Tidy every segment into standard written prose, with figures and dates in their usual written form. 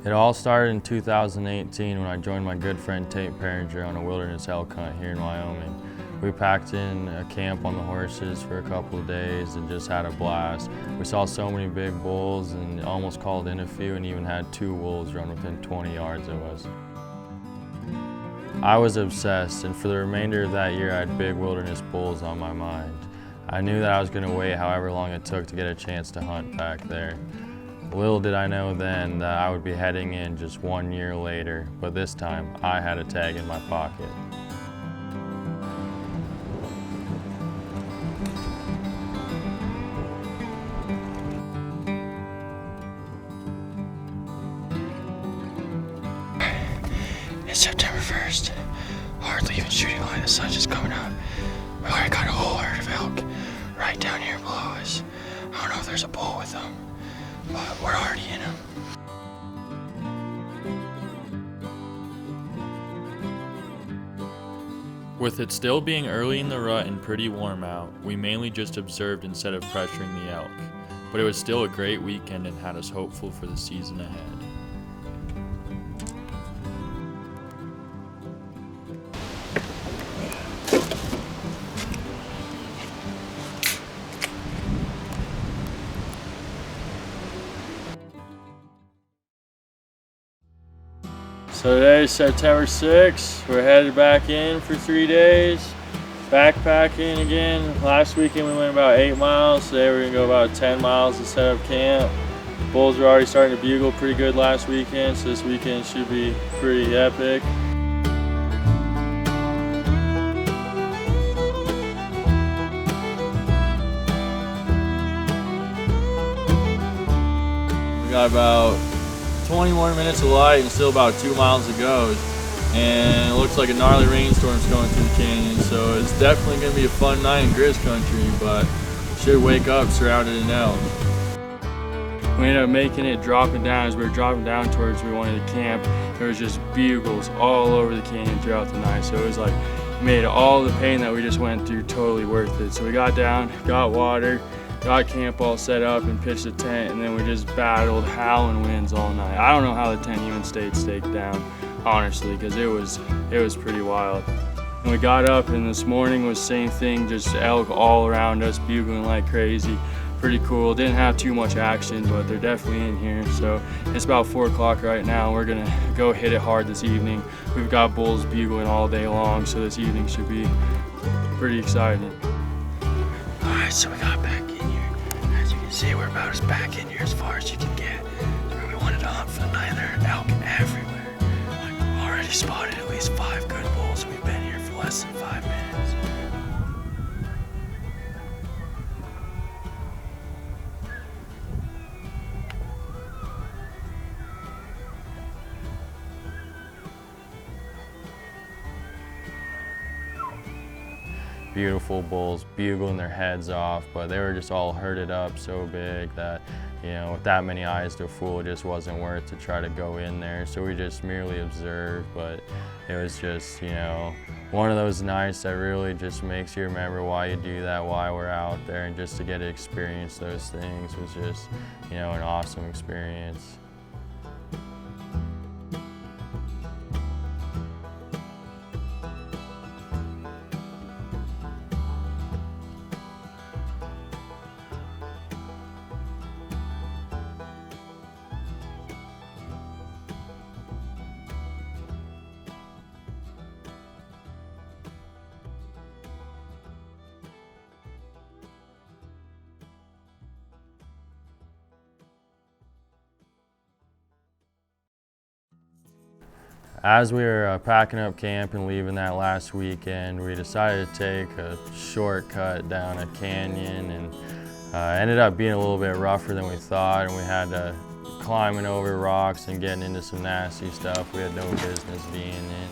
It all started in 2018 when I joined my good friend Tate Perringer on a wilderness elk hunt here in Wyoming. We packed in a camp on the horses for a couple of days and just had a blast. We saw so many big bulls and almost called in a few, and even had 2 wolves run within 20 yards of us. I was obsessed, and for the remainder of that year I had big wilderness bulls on my mind. I knew that I was going to wait however long it took to get a chance to hunt back there. Little did I know then that I would be heading in just 1 year later, but this time I had a tag in my pocket. It's September 1st. Hardly even shooting light, the sun's just coming out. We already got a whole herd of elk right down here below us. I don't know if there's a bull with them, but we're already in them. With it still being early in the rut and pretty warm out, we mainly just observed instead of pressuring the elk. But it was still a great weekend and had us hopeful for the season ahead. So today is September 6th. We're headed back in for 3 days. Backpacking again. Last weekend we went about 8 miles. Today we're gonna go about 10 miles to set up camp. Bulls were already starting to bugle pretty good last weekend, so this weekend should be pretty epic. We got about 21 minutes of light and still about 2 miles to go, and it looks like a gnarly rainstorm's going through the canyon, so it's definitely going to be a fun night in Grizz country, but should wake up surrounded in elk. We ended up making it, dropping down. As we were dropping down towards where we wanted to camp, there was just bugles all over the canyon throughout the night, so it was like made all the pain that we just went through totally worth it. So we got down, got water, got camp all set up and pitched a tent, and then we just battled howling winds all night. I don't know how the tent even stayed staked down, honestly, because it was pretty wild. And we got up, and this morning was the same thing, just elk all around us bugling like crazy. Pretty cool. Didn't have too much action, but they're definitely in here. So it's about 4 o'clock right now. We're gonna go hit it hard this evening. We've got bulls bugling all day long, so this evening should be pretty exciting. All right, so we got back in here. As you can see, we're about as back in here as far as you can get. We wanted to hunt for the night. There are elk everywhere. Like, we've already spotted at least 5 good bulls. We've been here for less than 5 minutes. Beautiful bulls bugling their heads off, but they were just all herded up so big that, you know, with that many eyes to fool, it just wasn't worth to try to go in there. So we just merely observed, but it was just, you know, one of those nights that really just makes you remember why you do that, why we're out there, and just to get to experience those things was just, you know, an awesome experience. As we were packing up camp and leaving that last weekend, we decided to take a shortcut down a canyon, and Ended up being a little bit rougher than we thought, and we had to climbing over rocks and getting into some nasty stuff we had no business being in.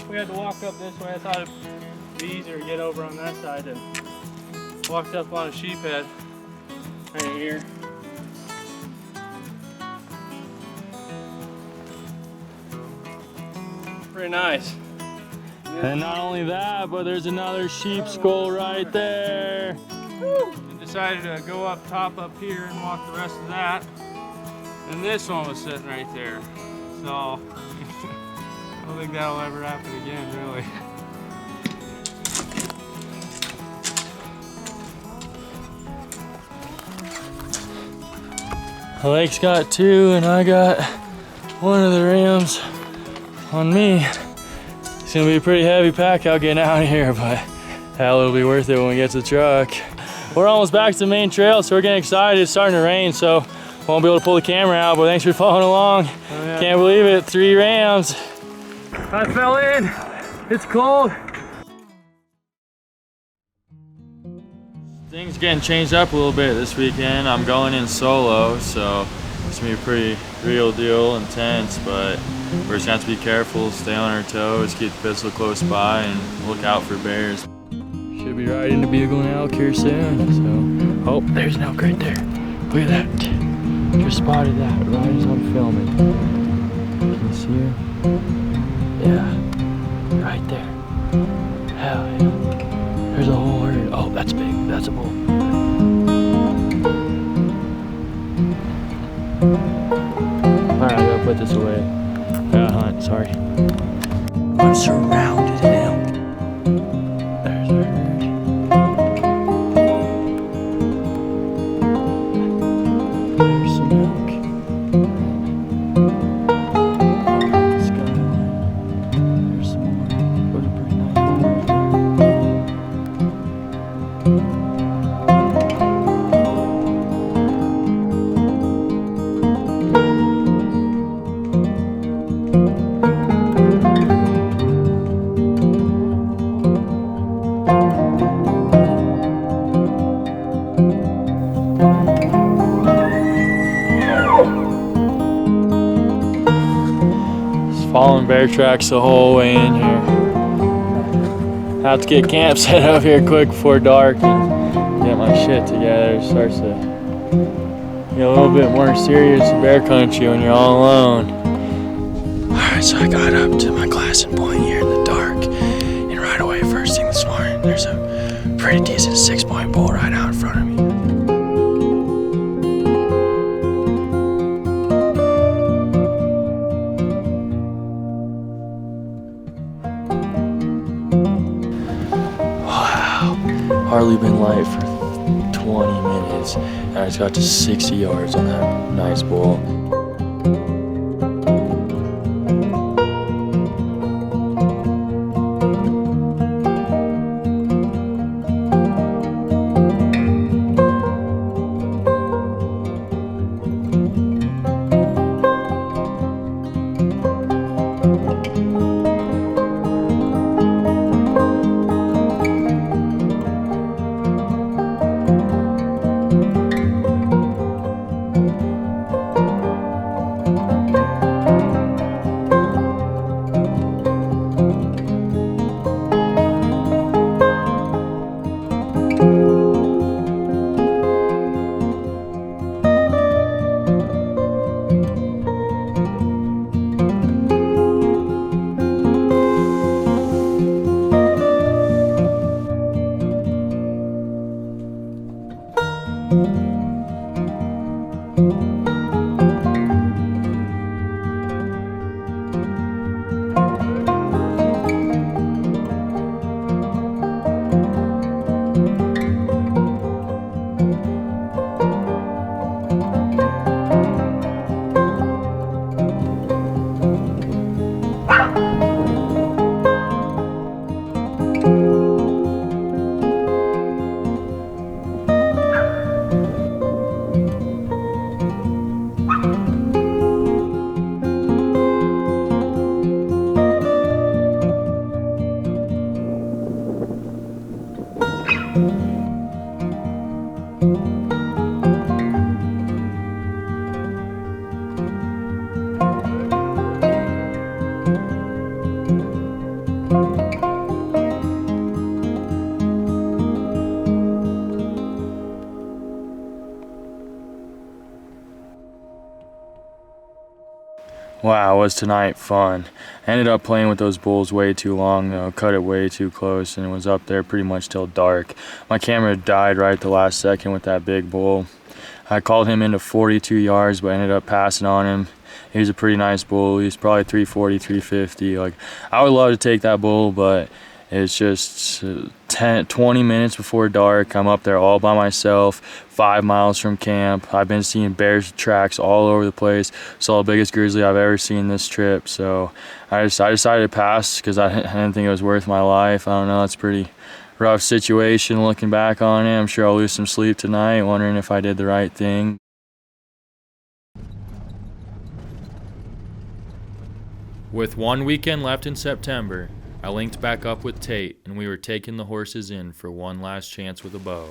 We had to walk up this way. I thought it'd be easier to get over on that side, and walked up on a sheep head right here. Pretty nice. And not only that, but there's another sheep skull right there. And decided to go up top up here and walk the rest of that. And this one was sitting right there. So I don't think that'll ever happen again, really. Lake's got 2 and I got 1 of the rams on me. It's gonna be a pretty heavy pack out getting out of here, but hell, it'll be worth it when we get to the truck. We're almost back to the main trail, so we're getting excited. It's starting to rain, so won't be able to pull the camera out, but thanks for following along. Oh, yeah. Can't believe it, 3 rams. I fell in, it's cold. Things getting changed up a little bit this weekend. I'm going in solo, so it's gonna be a pretty real deal, intense, but we're just gonna have to be careful, stay on our toes, keep the pistol close by, and look out for bears. Should be riding a bugle and elk here soon, so. Oh, there's an elk right there. Look at that. Just spotted that right as I'm filming. Can you see her? Yeah, right there. Hell yeah. There's a whole herd. Oh, that's big. That's a bull. Alright, I gotta put this away. Gotta hunt, sorry. I'm surrounded in elk. There's our herd. There's some elk. Skyline. There's some more. Those are pretty nice. Following bear tracks the whole way in here. Have to get camp set up here quick before dark and get my shit together. It starts to get a little bit more serious in bear country when you're all alone. Alright, so I got up to my glassing point here in the dark, and right away, first thing this morning, there's a pretty decent 6-point bull right out in front of me. Hardly been light for 20 minutes, and I just got to 60 yards on that nice bull. Wow, was tonight fun. I ended up playing with those bulls way too long though, cut it way too close, and it was up there pretty much till dark. My camera died right at the last second with that big bull. I called him into 42 yards, but ended up passing on him. He was a pretty nice bull. He's probably 340, 350. Like, I would love to take that bull, but it's just 20 minutes before dark. I'm up there all by myself, 5 miles from camp. I've been seeing bear tracks all over the place. Saw the biggest grizzly I've ever seen this trip. So I decided to pass because I didn't think it was worth my life. I don't know, it's a pretty rough situation looking back on it. I'm sure I'll lose some sleep tonight, wondering if I did the right thing. With 1 weekend left in September, I linked back up with Tate, and we were taking the horses in for one last chance with a bow.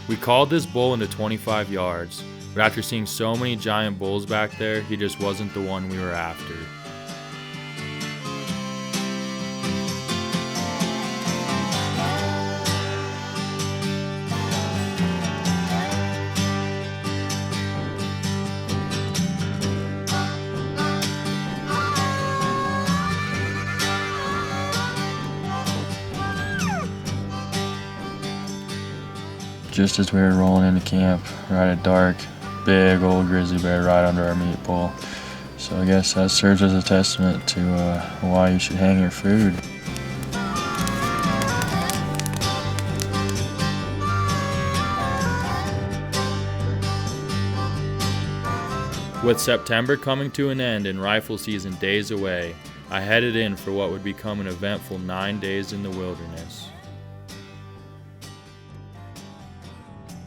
We called this bull into 25 yards, but after seeing so many giant bulls back there, he just wasn't the one we were after. Just as we were rolling into camp, right at dark, big old grizzly bear right under our meat pole. So I guess that serves as a testament to why you should hang your food. With September coming to an end and rifle season days away, I headed in for what would become an eventful 9 days in the wilderness.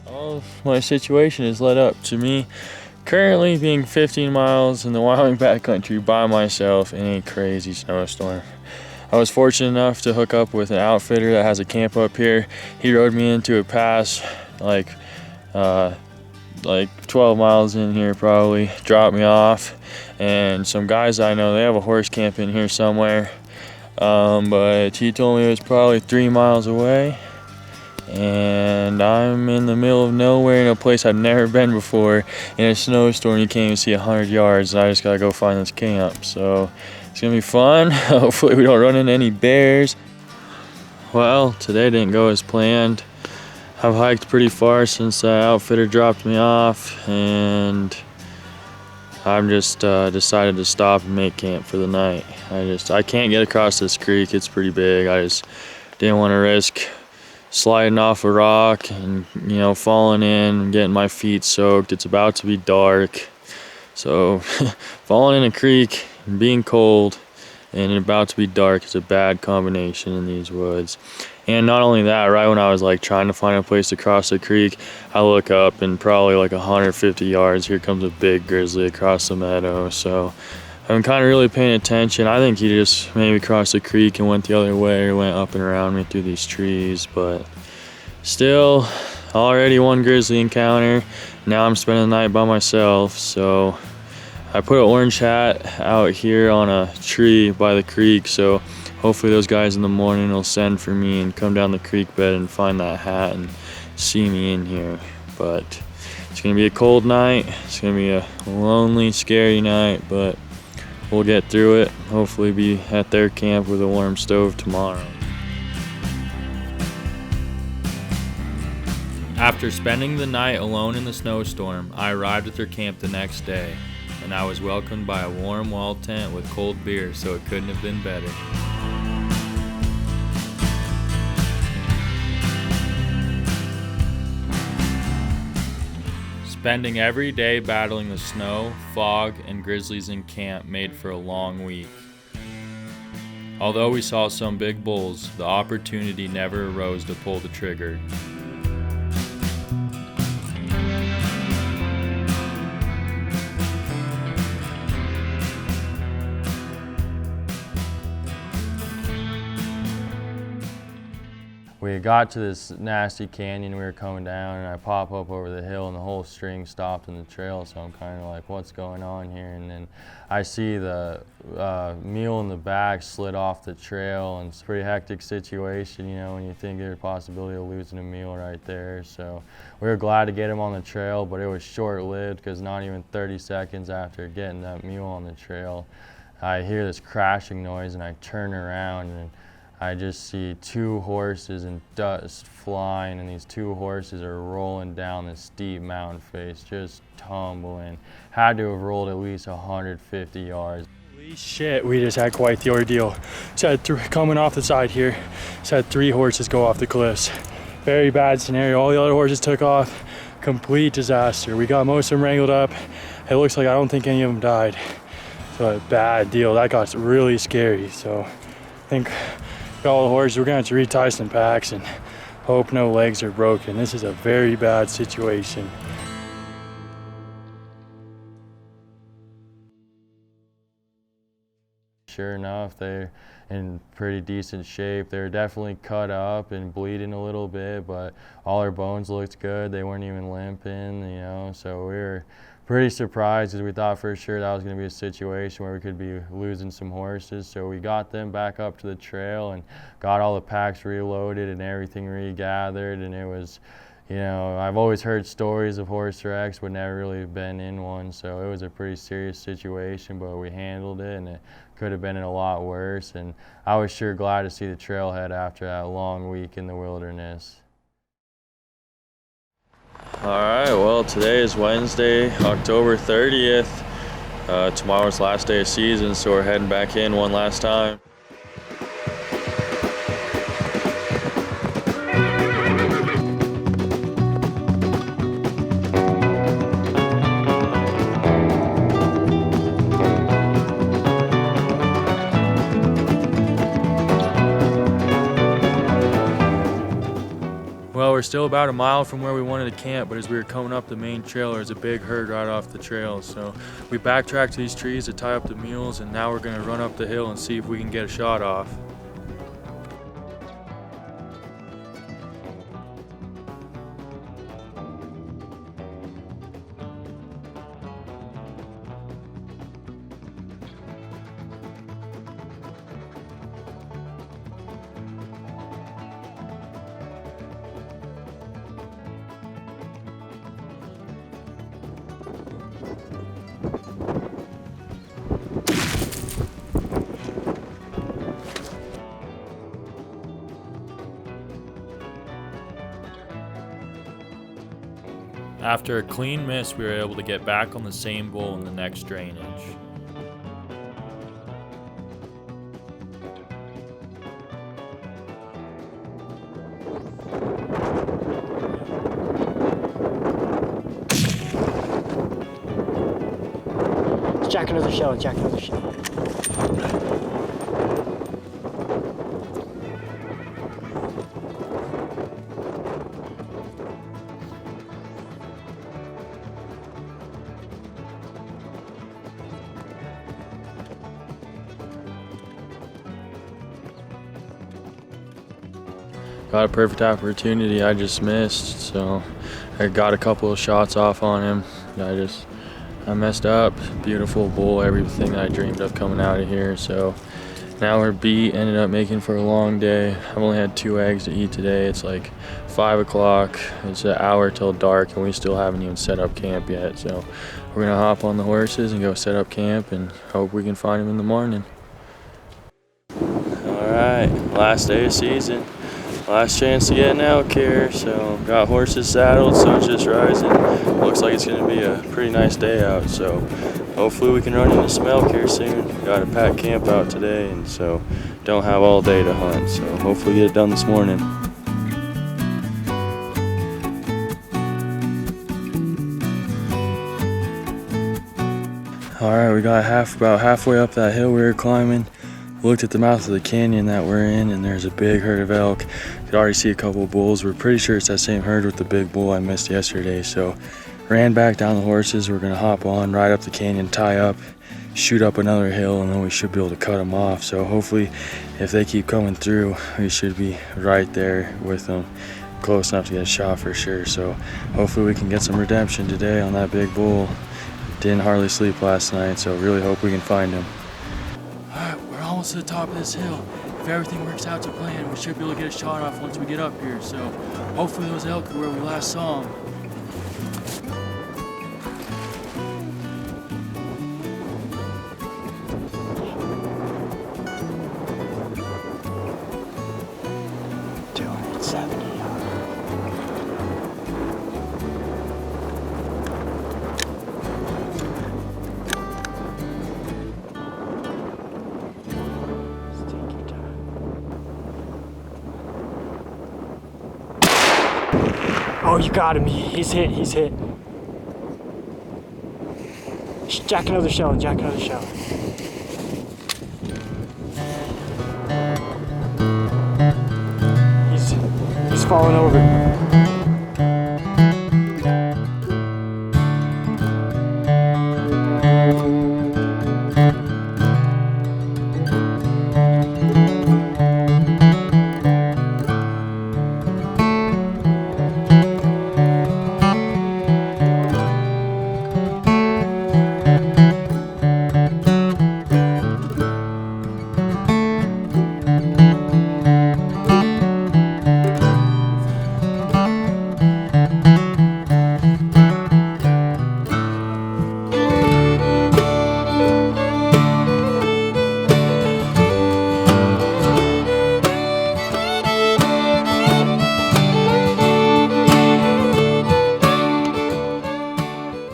All my situation has led up to me currently being 15 miles in the Wyoming backcountry by myself in a crazy snowstorm. I was fortunate enough to hook up with an outfitter that has a camp up here. He rode me into a pass like 12 miles in here probably, dropped me off, and some guys I know, they have a horse camp in here somewhere, but he told me it was probably 3 miles away. And I'm in the middle of nowhere in a place I've never been before in a snowstorm. You can't even see 100 yards. I just gotta go find this camp. So it's gonna be fun. Hopefully we don't run into any bears. Well, today didn't go as planned. I've hiked pretty far since the outfitter dropped me off, and I'm just decided to stop and make camp for the night. I can't get across this creek. It's pretty big. I just didn't want to risk sliding off a rock and, you know, falling in and getting my feet soaked. It's about to be dark, so falling in a creek and being cold and about to be dark is a bad combination in these woods. And not only that, right when I was like trying to find a place to cross the creek, I look up and probably like 150 yards, here comes a big grizzly across the meadow. So I'm kind of really paying attention. I think he just maybe crossed the creek and went the other way, or went up and around me through these trees. But still, already one grizzly encounter. Now I'm spending the night by myself. So I put an orange hat out here on a tree by the creek. So hopefully those guys in the morning will send for me and come down the creek bed and find that hat and see me in here. But it's gonna be a cold night. It's gonna be a lonely, scary night, but we'll get through it. Hopefully be at their camp with a warm stove tomorrow. After spending the night alone in the snowstorm, I arrived at their camp the next day, and I was welcomed by a warm wall tent with cold beer, so it couldn't have been better. Spending every day battling the snow, fog, and grizzlies in camp made for a long week. Although we saw some big bulls, the opportunity never arose to pull the trigger. we got to this nasty canyon. We were coming down, and I pop up over the hill, and the whole string stopped in the trail. So I'm kind of like, what's going on here? And then I see the mule in the back slid off the trail, and it's a pretty hectic situation, you know, when you think there's a possibility of losing a mule right there. So we were glad to get him on the trail, but it was short-lived because not even 30 seconds after getting that mule on the trail, I hear this crashing noise, and I turn around, and I just see two horses and dust flying, and these two horses are rolling down this steep mountain face, just tumbling. Had to have rolled at least 150 yards. Holy shit, we just had quite the ordeal. Coming off the side here, just had 3 horses go off the cliffs. Very bad scenario. All the other horses took off. Complete disaster. We got most of them wrangled up. It looks like I don't think any of them died. So a bad deal. That got really scary. So I think all the horses, we're gonna have to retie some packs and hope no legs are broken. This is a very bad situation. Sure enough, they're in pretty decent shape. They were definitely cut up and bleeding a little bit, but all their bones looked good. They weren't even limping, you know, so we were pretty surprised because we thought for sure that was going to be a situation where we could be losing some horses. So we got them back up to the trail and got all the packs reloaded and everything regathered, and it was, you know, I've always heard stories of horse wrecks, but never really been in one, so it was a pretty serious situation, but we handled it, and it could have been a lot worse. And I was sure glad to see the trailhead after that long week in the wilderness. All right, well, today is Wednesday, October 30th. Tomorrow's last day of season, so we're heading back in one last time. Well, we're still about a mile from where we wanted to camp, but as we were coming up the main trail, there's a big herd right off the trail. So we backtracked to these trees to tie up the mules, and now we're gonna run up the hill and see if we can get a shot off. After a clean miss, we were able to get back on the same bull in the next drainage. Jack another shell, Jack another shell. Got a perfect opportunity I just missed, so I got a couple of shots off on him. I messed up. Beautiful bull, everything that I dreamed of coming out of here. So now we're beat. Ended up making for a long day. I've only had 2 eggs to eat today. It's like 5 o'clock. It's an hour till dark, and we still haven't even set up camp yet. So we're gonna hop on the horses and go set up camp and hope we can find him in the morning. All right, last day of season. Last chance to get an elk here, so got horses saddled, sun's just rising. Looks like it's gonna be a pretty nice day out, so hopefully we can run into some elk here soon. Got a packed camp out today, and so don't have all day to hunt, so hopefully get it done this morning. All right, we got about halfway up that hill we were climbing. Looked at the mouth of the canyon that we're in, and there's a big herd of elk. Could already see a couple of bulls. We're pretty sure it's that same herd with the big bull I missed yesterday. So ran back down the horses. We're gonna hop on, ride up the canyon, tie up, shoot up another hill, and then we should be able to cut them off. So hopefully if they keep coming through, we should be right there with them, close enough to get a shot for sure. So hopefully we can get some redemption today on that big bull. Didn't hardly sleep last night, so really hope we can find him. All right, we're almost to the top of this hill. If everything works out to plan, we should be able to get a shot off once we get up here. So hopefully those elk are where we last saw them. Oh, you got him. He's hit. Jack another shell. He's falling over.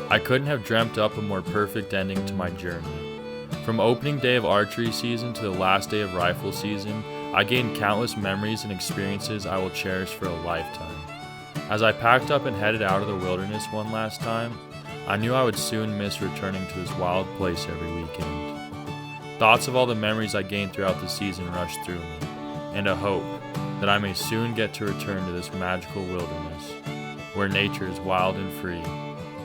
I couldn't have dreamt up a more perfect ending to my journey. From opening day of archery season to the last day of rifle season, I gained countless memories and experiences I will cherish for a lifetime. As I packed up and headed out of the wilderness one last time, I knew I would soon miss returning to this wild place every weekend. Thoughts of all the memories I gained throughout the season rushed through me, and a hope that I may soon get to return to this magical wilderness, where nature is wild and free,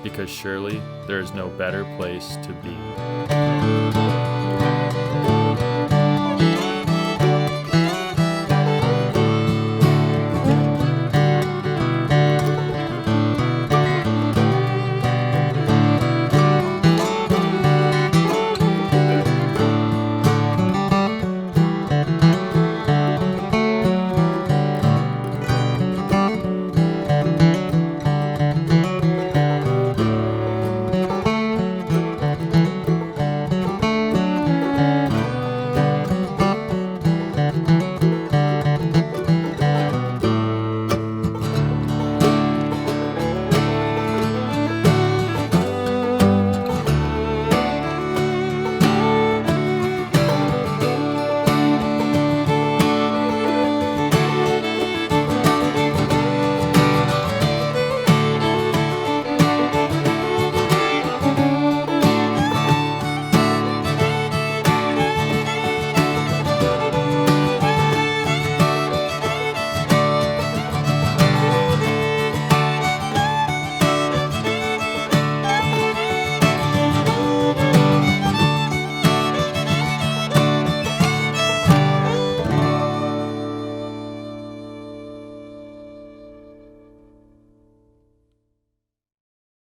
because surely there is no better place to be.